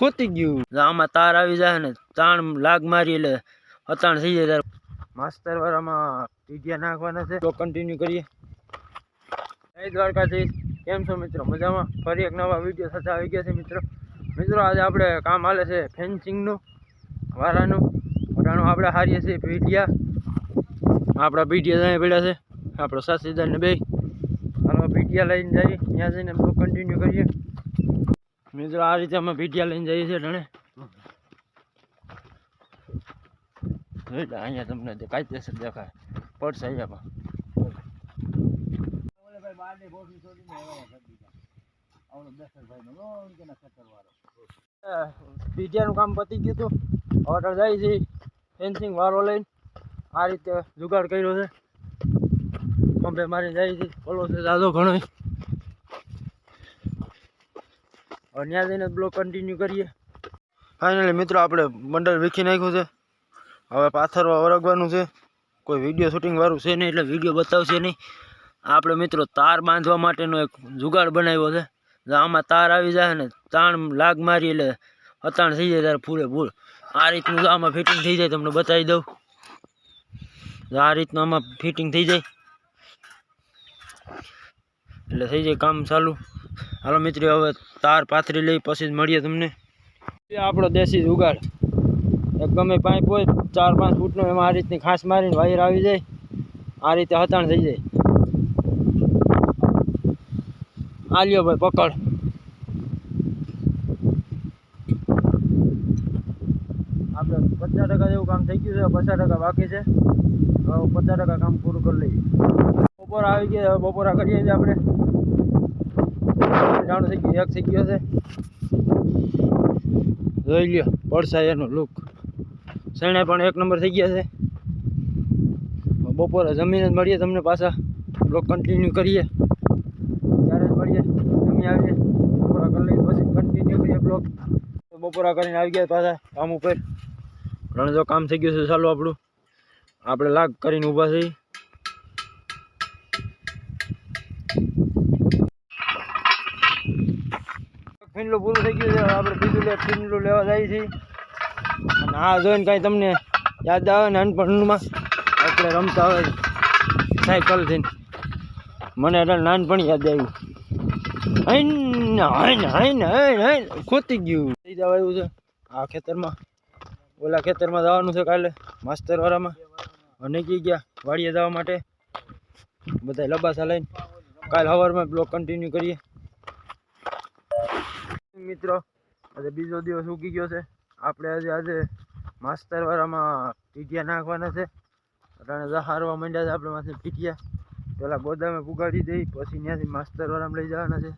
ખોતી ગયું આમાં તાર આવી જાય ને તાણ લાગ મારી એટલે અતાણ થઈ જાય માસ્તર વાળામાં પીડિયા નાખવાના છે તો કન્ટિન્યુ કરીએ. જય દ્વારકાધીશ, કેમ છો મિત્રો? મજામાં? ફરી એક નવા વિડીયો સાથે આવી ગયા છે મિત્રો. આજે આપણે કામ હાલે છે ફેન્સિંગનું વારાનું. વટાણું આપણે હારીએ છીએ પીડિયા. આપણા પીડિયા ત્યાં પડ્યા છે, આપણો સાસીદારને બે હાલો પીડિયા લઈને જઈએ, ત્યાં જઈને બ્લોગ કન્ટિન્યુ કરીએ મિત્રો. આ રીતે અમે પીડિયા લઈને જઈએ છીએ ઢણે. અહીંયા તમને કાયદેસર દેખાય પડશે અહીંયામાં. પીડિયાનું કામ પતી ગયું હતું. ઓર્ડર જાય છે ફેન્સિંગ વાળો લઈને. આ રીતે જુગાડ કર્યો છે, પંપે મારી જાય છે. ઓલો છે દાદો ઘણો. હવે ત્યાં જઈને બ્લોગ કન્ટિન્યુ કરીએ. ફાઇનલી મિત્રો આપણે બંડલ વીખી નાખ્યું છે. હવે પાથરવા વરગવાનું છે. કોઈ વિડીયો શૂટિંગ વાળું છે નહીં એટલે વિડીયો બતાવશે નહીં. આપણે મિત્રો તાર બાંધવા માટેનો એક જુગાડ બનાવ્યો છે. આમાં તાર આવી જાય ને તાણ લાગ મારી એટલે અતાણ થઈ જાય ત્યારે પૂરેપૂર. આ રીતનું આમાં ફિટિંગ થઈ જાય, તમને બતાવી દઉં. આ રીતનું આમાં ફિટિંગ થઈ જાય એટલે થઈ જાય કામ ચાલુ. હાલો મિત્રો હવે તાર પાથરી લઈ પછી જ મળીએ તમને. આપણો દેશી જુગાડ એક ગમે પાઇપ હોય 4-5 ફૂટનો, એમાં આ રીતની ખાસ મારીને વાયર આવી જાય. આ રીતે હતાણ થઈ જાય. આ લ્યો ભાઈ પકડ. આપણે 50% જેવું કામ થઈ ગયું છે, 50% બાકી છે. હવે 50% કામ પૂરું કરી લઈએ. બપોરા આવી ગયા, હવે બપોરા કરીએ છીએ આપણે. જાણું થઈ ગયું, એક થઈ ગયો છે. જોઈ લ્યો પડસાય એનો લુક. શેણે પણ 1 નંબર થઈ ગયા છે. બપોરે જમીને જ મળીએ તમને પાછા. બ્લોગ કન્ટિન્યુ કરીએ ત્યારે જ મળીએ. જમી આવીએ, બપોરા કરી લઈએ પછી કન્ટિન્યુ કરીએ બ્લોગ. બપોરા કરીને આવી ગયા પાછા કામ ઉપર. ઘણું જો કામ થઈ ગયું છે ચાલુ આપણું. આપણે લાગ કરીને ઊભા થઈ. ફીંડલું પૂરું થઈ ગયું છે. આપણે બીજું ફીંડલું લેવા જઈએ છીએ. અને આ જોઈને કાંઈ તમને યાદ આવે નાનપણમાં આપણે રમતા હોય સાયકલથી. મને એટલે નાનપણ યાદ આવ્યું. ખોતી ગયું થઈ જવા આવ્યું છે. આ ખેતરમાં ઓલા ખેતરમાં જવાનું છે કાલે માસ્તરવાળામાં. અને કી ગયા વાડીએ જવા માટે. બધા લબાસા લઈને કાલે સવારમાં બ્લોગ કન્ટિન્યુ કરીએ મિત્રો. આજે બીજો દિવસ ઉગી ગયો છે. આપણે આજે માસ્તરવાળામાં પીડિયા નાખવાના છે. અટાણે હારવા માંડ્યા છે આપણે માથે પીડિયા. પહેલાં ગોદામે પુગાડી દઈ પછી ત્યાંથી માસ્તરવાળામાં લઈ જવાના છે.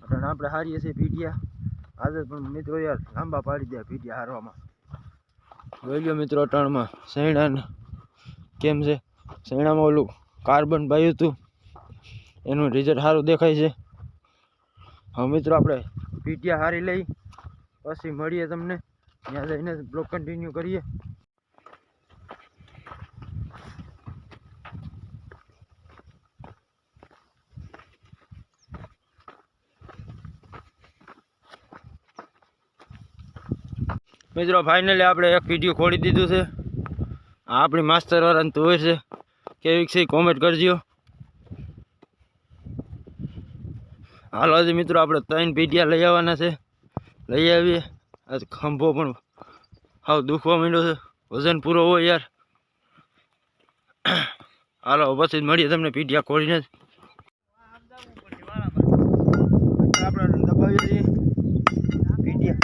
અટાણે આપણે હારીએ છીએ પીડિયા. આજે પણ મિત્રો યાર લાંબા પાડી દે પીડિયા હારવામાં. જોઈ લો મિત્રો અટાણમાં સૈણાને કેમ છે. સૈણામાં ઓલું કાર્બન પાયું હતું એનું રિઝલ્ટ સારું દેખાય છે. હવે મિત્રો આપણે પીડિયા હારી લઈ પછી મળીએ તમને. ત્યાં જઈને બ્લોગ કન્ટિન્યુ કરીએ. મિત્રો ફાઇનલી આપણે એક વિડીયો ખોલી દીધું છે. આપણી માસ્તરવાળાને તો હોય છે કેવી છે કોમેન્ટ કરજો. હાલો હજી મિત્રો આપણે 3 પીડિયા લઈ આવવાના છે. લઈ આવીએ. આજ ખંભો પણ હાવ દુખવા માંડ્યો છે. વજન પૂરો હોય યાર. હાલો પછી જ મળીએ તમને પીડિયા ખોલીને જ. આપણે દબાવીએ છીએ પીડિયા.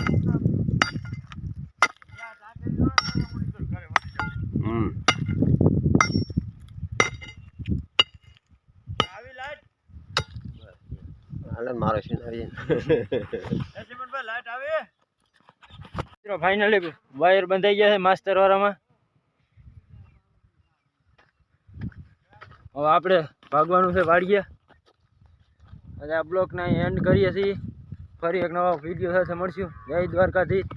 ફાઇનલી વાયર બંધાઈ ગયા છે માસ્તરવાળામાં. હવે આપણે ભાગવાનું છે વાડીએ. અને આ બ્લોગને એન્ડ કરીએ છીએ. ફરી એક નવા વિડીયો સાથે મળશું. જય દ્વારકાધીશ.